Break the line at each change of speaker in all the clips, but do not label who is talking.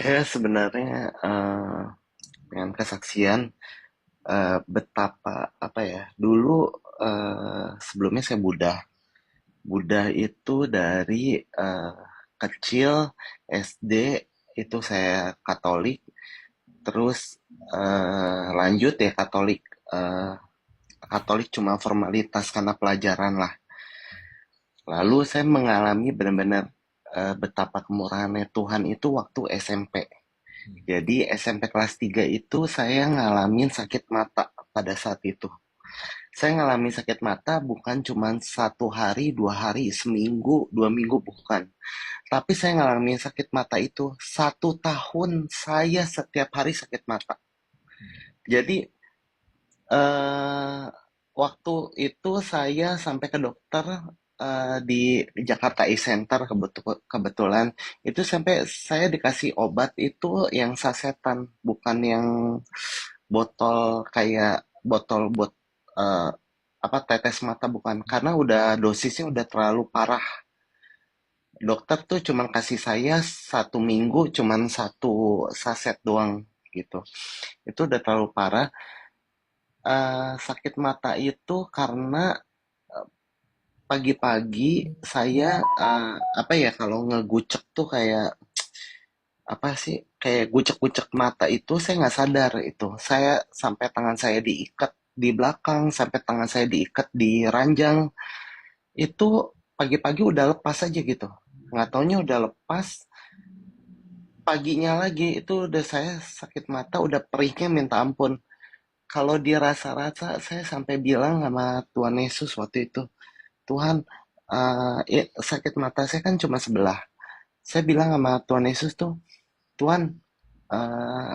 Sebenarnya pengen kesaksian betapa apa ya dulu sebelumnya saya Buddha. Buddha itu dari kecil SD itu saya Katolik, terus lanjut ya Katolik. eh, Katolik cuma formalitas karena pelajaran lah. Lalu saya mengalami benar-benar betapa kemurahannya Tuhan itu waktu SMP. Jadi SMP kelas 3 itu saya ngalamin sakit mata pada saat itu. Saya ngalamin sakit mata bukan cuma 1 hari, 2 hari, seminggu, 2 minggu, bukan. Tapi saya ngalamin sakit mata itu 1 tahun saya setiap hari sakit mata. Jadi eh, waktu itu saya sampai ke dokter di Jakarta E-Center kebetulan itu sampai saya dikasih obat itu yang sasetan bukan yang botol kayak eh, apa tetes mata bukan karena udah dosisnya udah terlalu parah. Dokter tuh cuman kasih saya 1 minggu cuman 1 saset doang gitu. Itu udah terlalu parah. Sakit mata itu karena pagi-pagi saya apa ya kalau ngegucek tuh kayak apa sih kayak gucek-gucek mata itu saya nggak sadar itu saya sampai tangan saya diikat di belakang sampai tangan saya diikat di ranjang itu pagi-pagi udah lepas aja gitu nggak taunya udah lepas paginya lagi itu udah saya sakit mata udah perihnya minta ampun kalau dirasa-rasa saya sampai bilang sama Tuhan Yesus waktu itu Tuhan ya, sakit mata saya kan cuma sebelah saya bilang sama Tuhan Yesus tuh Tuhan eh,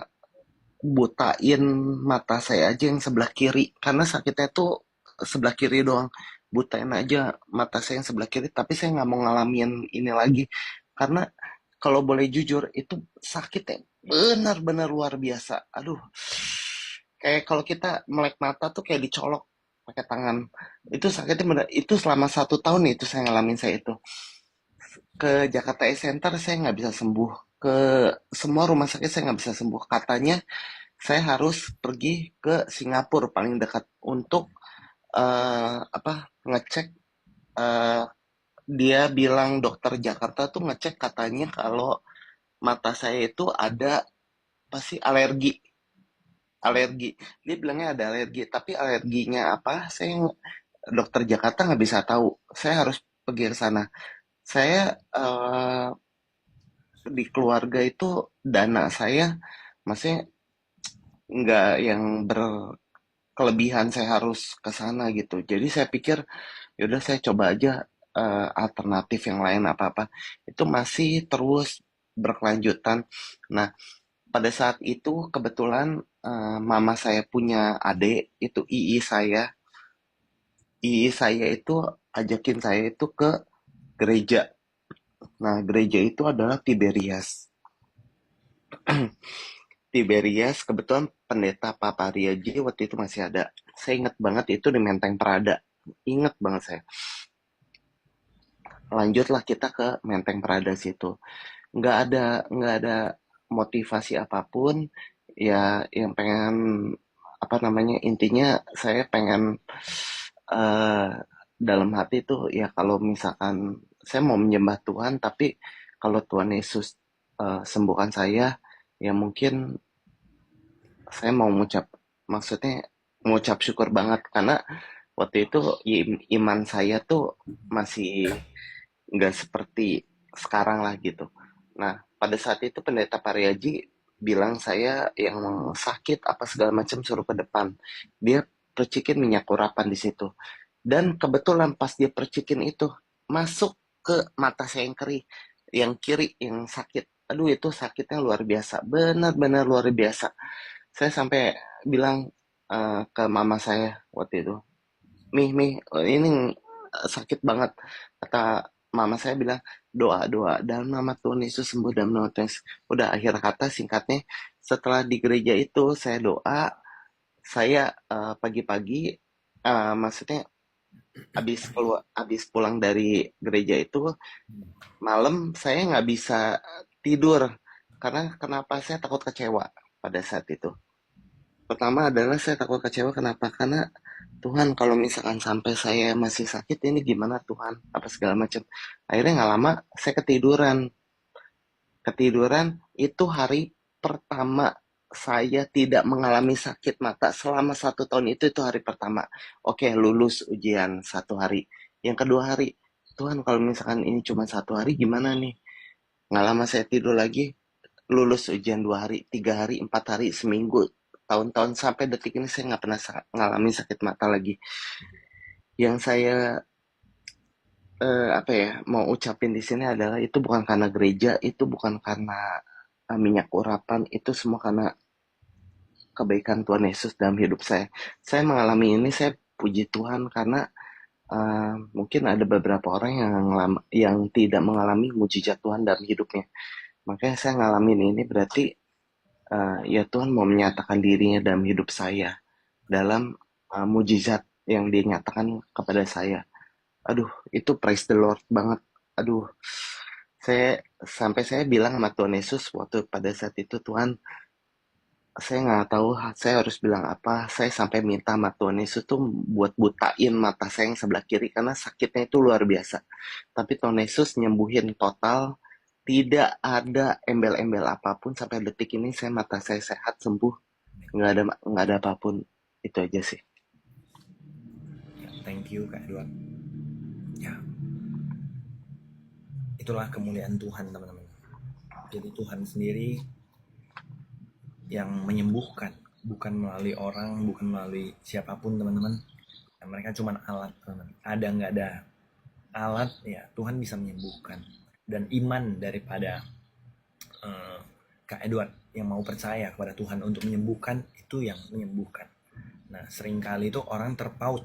butain mata saya aja yang sebelah kiri karena sakitnya tuh sebelah kiri doang butain aja mata saya yang sebelah kiri tapi saya nggak mau ngalamin ini lagi karena kalau boleh jujur itu sakitnya benar-benar luar biasa aduh kayak kalau kita melek mata tuh kayak dicolok pakai tangan itu sakitnya bener itu selama 1 tahun itu saya ngalamin saya itu ke Jakarta E Center saya nggak bisa sembuh ke semua rumah sakit saya nggak bisa sembuh katanya saya harus pergi ke Singapura paling dekat untuk apa ngecek eh, dia bilang dokter Jakarta tuh ngecek katanya kalau mata saya itu ada pasti alergi dia bilangnya ada alergi tapi alerginya apa saya dokter Jakarta nggak bisa tahu saya harus pergi ke sana saya di keluarga itu dana saya masih nggak yang berkelebihan saya harus ke sana gitu jadi saya pikir yaudah saya coba aja alternatif yang lain apa-apa itu masih terus berkelanjutan nah pada saat itu kebetulan mama saya punya adik itu ii saya itu ajakin saya itu ke gereja nah gereja itu adalah Tiberias kebetulan pendeta Papa Riaji waktu itu masih ada saya ingat banget itu di Menteng Prada ingat banget saya lanjutlah kita ke Menteng Prada situ nggak ada motivasi apapun ya yang pengen apa namanya intinya saya pengen eh, dalam hati tuh ya kalau misalkan saya mau menyembah Tuhan tapi kalau Tuhan Yesus sembuhkan saya ya mungkin saya mau mengucap maksudnya mengucap syukur banget karena waktu itu iman saya tuh masih nggak seperti sekarang lah gitu. Nah, pada saat itu pendeta Pariaji bilang saya yang sakit apa segala macam suruh ke depan. Dia percikin minyak urapan di situ. Dan kebetulan pas dia percikin itu masuk ke mata saya yang kiri, yang kiri yang sakit. Aduh itu sakitnya luar biasa, benar-benar luar biasa. Saya sampai bilang ke mama saya waktu itu, Mih, ini sakit banget. Kata mama saya bilang, doa dalam nama Tuhan Yesus sembuh dalam nama Tuhan Yesus. Udah akhir kata singkatnya, setelah di gereja itu saya doa, saya pagi-pagi, maksudnya habis pulang dari gereja itu, malam saya nggak bisa tidur. Karena kenapa saya takut kecewa pada saat itu? Pertama adalah saya takut kecewa kenapa? Karena Tuhan kalau misalkan sampai saya masih sakit ini gimana Tuhan? Apa segala macam. Akhirnya nggak lama saya ketiduran. Ketiduran itu hari pertama saya tidak mengalami sakit mata selama 1 tahun itu hari pertama. Oke, lulus ujian 1 hari. Yang kedua hari, Tuhan kalau misalkan ini cuma 1 hari gimana nih? Nggak lama saya tidur lagi, lulus ujian 2 hari, 3 hari, 4 hari, seminggu, tahun-tahun sampai detik ini saya nggak pernah ngalami sakit mata lagi. Yang saya apa ya mau ucapin di sini adalah itu bukan karena gereja, itu bukan karena minyak urapan, itu semua karena kebaikan Tuhan Yesus dalam hidup saya. Saya mengalami ini, saya puji Tuhan karena mungkin ada beberapa orang yang tidak mengalami mujizat Tuhan dalam hidupnya. Makanya saya ngalamin ini berarti ya Tuhan mau menyatakan dirinya dalam hidup saya dalam mujizat yang dinyatakan kepada saya. Aduh, itu praise the Lord banget. Aduh, saya bilang sama Tuhan Yesus waktu pada saat itu, Tuhan, saya nggak tahu saya harus bilang apa. Saya sampai minta sama Tuhan Yesus tuh buat butain mata saya yang sebelah kiri karena sakitnya itu luar biasa. Tapi Tuhan Yesus nyembuhin total, tidak ada embel-embel apapun sampai detik ini saya mata saya sehat sembuh, nggak ada apapun. Itu aja sih.
Ya, thank you Kak Edward. Ya, itulah kemuliaan Tuhan teman-teman. Jadi Tuhan sendiri yang menyembuhkan, bukan melalui orang, bukan melalui siapapun teman-teman. Ya, mereka cuma alat teman-teman. Ada nggak ada alat ya Tuhan bisa menyembuhkan. Dan iman daripada eh, Kak Edward yang mau percaya kepada Tuhan untuk menyembuhkan itu yang menyembuhkan. Nah seringkali itu orang terpaut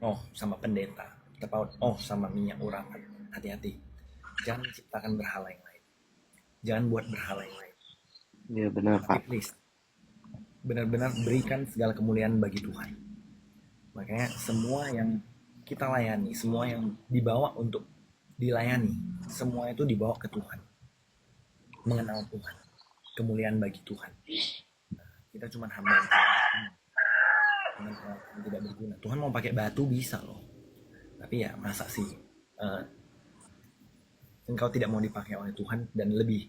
oh sama pendeta, terpaut oh sama minyak urapan. Hati-hati, jangan ciptakan berhala yang lain, jangan buat berhala yang lain,
Ya benar
tapi
Pak.
please benar-benar berikan segala kemuliaan bagi Tuhan. Makanya semua yang kita layani, semua yang dibawa untuk dilayani, semua itu dibawa ke Tuhan, mengenal Tuhan, kemuliaan bagi Tuhan. Kita cuma hamba yang tidak berguna, dengan alat yang tidak berguna. Tuhan mau pakai batu bisa loh, tapi ya masa sih eh, engkau tidak mau dipakai oleh Tuhan dan lebih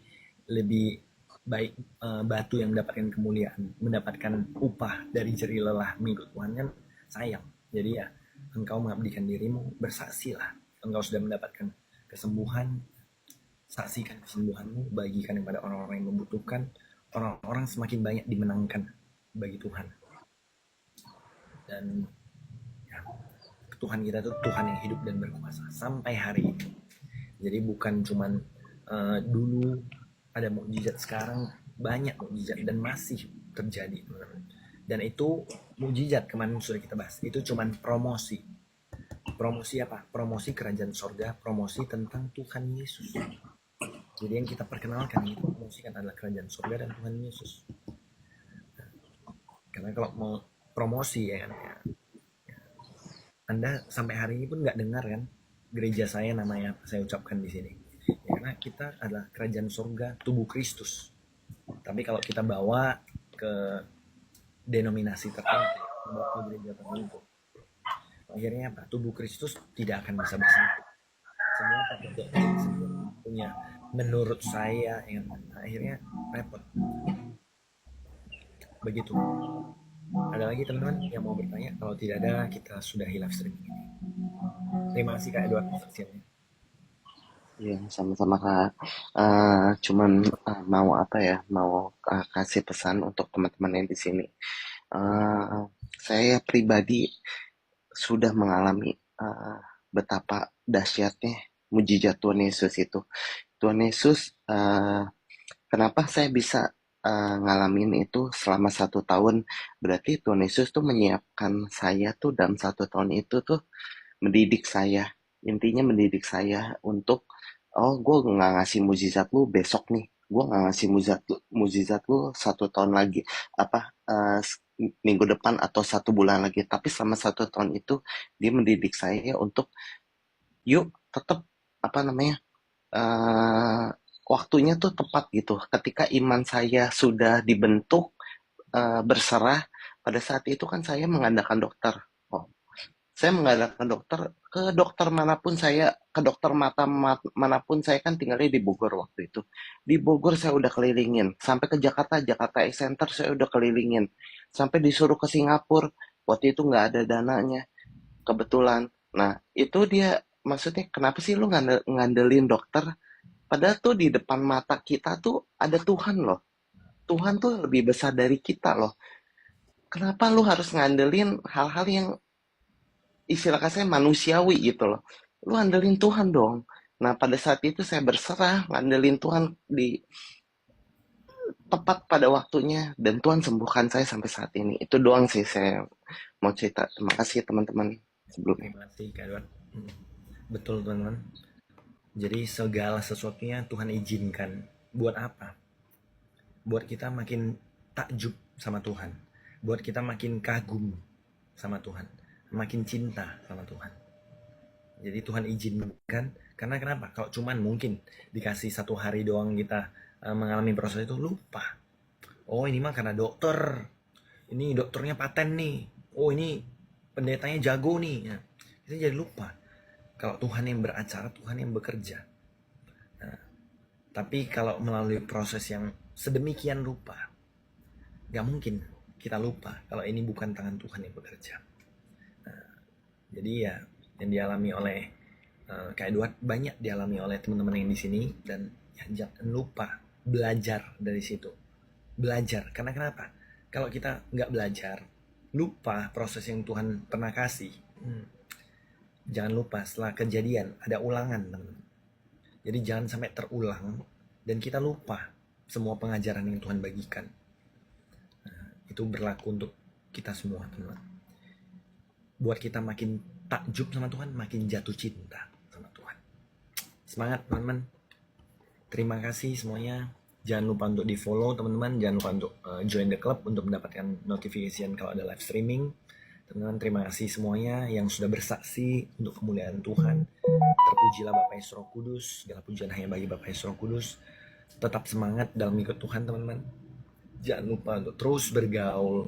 lebih baik batu yang mendapatkan kemuliaan, mendapatkan upah dari jerih lelah mengikut Tuhan kan sayang. Jadi ya engkau mengabdikan dirimu, bersaksilah engkau sudah mendapatkan kesembuhan, saksikan kesembuhanmu, bagikan kepada orang-orang yang membutuhkan, orang-orang semakin banyak dimenangkan bagi Tuhan. Dan ya, Tuhan kita itu Tuhan yang hidup dan berkuasa sampai hari ini. Jadi bukan cuman dulu ada mukjizat, sekarang banyak mukjizat dan masih terjadi. Dan itu mukjizat kemarin sudah kita bahas. Itu cuman promosi. Promosi apa? Promosi kerajaan sorga, promosi tentang Tuhan Yesus. Jadi yang kita perkenalkan, yang kita promosikan adalah kerajaan sorga dan Tuhan Yesus. Karena kalau mau promosi ya kan, ya, Anda sampai hari ini pun nggak dengar kan gereja saya namanya saya ucapkan di sini. Ya, karena kita adalah kerajaan surga tubuh Kristus. Tapi kalau kita bawa ke denominasi tertentu, bawa ke gereja tertentu, akhirnya apa? Tubuh Kristus tidak akan bisa bersatu. Semua pakai doktrin sendiri punya. Menurut saya, yang akhirnya repot. Begitu. Ada lagi teman-teman yang mau bertanya? Kalau tidak ada, kita sudah live streaming ini. Terima kasih Kak Edward saksiannya.
Iya, sama-sama Kak. Cuman mau apa ya? Mau kasih pesan untuk teman-teman yang di sini. Eh, saya pribadi sudah mengalami betapa dahsyatnya mujizat Tuhan Yesus itu. Tuhan Yesus, kenapa saya bisa ngalamin itu selama 1 tahun? Berarti Tuhan Yesus tuh menyiapkan saya tuh dalam 1 tahun itu tuh mendidik saya, intinya mendidik saya untuk oh gue nggak ngasih mujizat lu besok nih, gue nggak ngasih mujizat lu 1 tahun lagi, apa minggu depan atau 1 bulan lagi, tapi selama 1 tahun itu dia mendidik saya untuk yuk tetap apa namanya, waktunya tuh tepat gitu. Ketika iman saya sudah dibentuk, berserah, pada saat itu kan saya mengandalkan dokter. Oh, saya mengandalkan dokter, dokter manapun saya, ke dokter mata manapun, saya kan tinggalnya di Bogor waktu itu. Di Bogor saya udah kelilingin, sampai ke Jakarta, Jakarta Eye Center saya udah kelilingin, sampai disuruh ke Singapura, waktu itu nggak ada dananya, kebetulan. Nah, itu dia, maksudnya kenapa sih lu ngandelin dokter? Padahal tuh di depan mata kita tuh ada Tuhan loh. Tuhan tuh lebih besar dari kita loh. Kenapa lu harus ngandelin hal-hal yang istilah kasarnya manusiawi gitu loh. Lu andelin Tuhan dong. Nah, pada saat itu saya berserah, ngandelin Tuhan di tepat pada waktunya, dan Tuhan sembuhkan saya sampai saat ini. Itu doang sih saya mau cerita. Terima kasih teman-teman sebelumnya.
Terima kasih Kak Edward. Betul teman-teman. Jadi segala sesuatunya Tuhan izinkan. Buat apa? Buat kita makin takjub sama Tuhan. Buat kita makin kagum sama Tuhan. Makin cinta sama Tuhan. Jadi Tuhan izinkan. Karena kenapa? Kalau cuman mungkin dikasih 1 hari doang kita mengalami proses itu, lupa. Oh ini mah karena dokter. Ini dokternya paten nih. Oh ini pendetanya jago nih. Nah, kita jadi lupa. Kalau Tuhan yang beracara, Tuhan yang bekerja. Nah, tapi kalau melalui proses yang sedemikian rupa, nggak mungkin kita lupa kalau ini bukan tangan Tuhan yang bekerja. Nah, jadi ya yang dialami oleh Kak Edward banyak dialami oleh teman-teman yang di sini, dan ya, jangan lupa belajar dari situ. Belajar, karena kenapa? Kalau kita nggak belajar, lupa proses yang Tuhan pernah kasih. Jangan lupa setelah kejadian ada ulangan, teman. Jadi jangan sampai terulang dan kita lupa semua pengajaran yang Tuhan bagikan. Nah, itu berlaku untuk kita semua, teman. Buat kita makin takjub sama Tuhan, makin jatuh cinta sama Tuhan. Semangat, teman-teman. Terima kasih semuanya. Jangan lupa untuk di follow, teman-teman. Jangan lupa untuk join the club untuk mendapatkan notification kalau ada live streaming. Teman-teman, terima kasih semuanya yang sudah bersaksi untuk kemuliaan Tuhan. Terpujilah Bapa Yesus Roh Kudus. Segala pujian hanya bagi Bapa Yesus Roh Kudus. Tetap semangat dalam ikut Tuhan, teman-teman. Jangan lupa untuk terus bergaul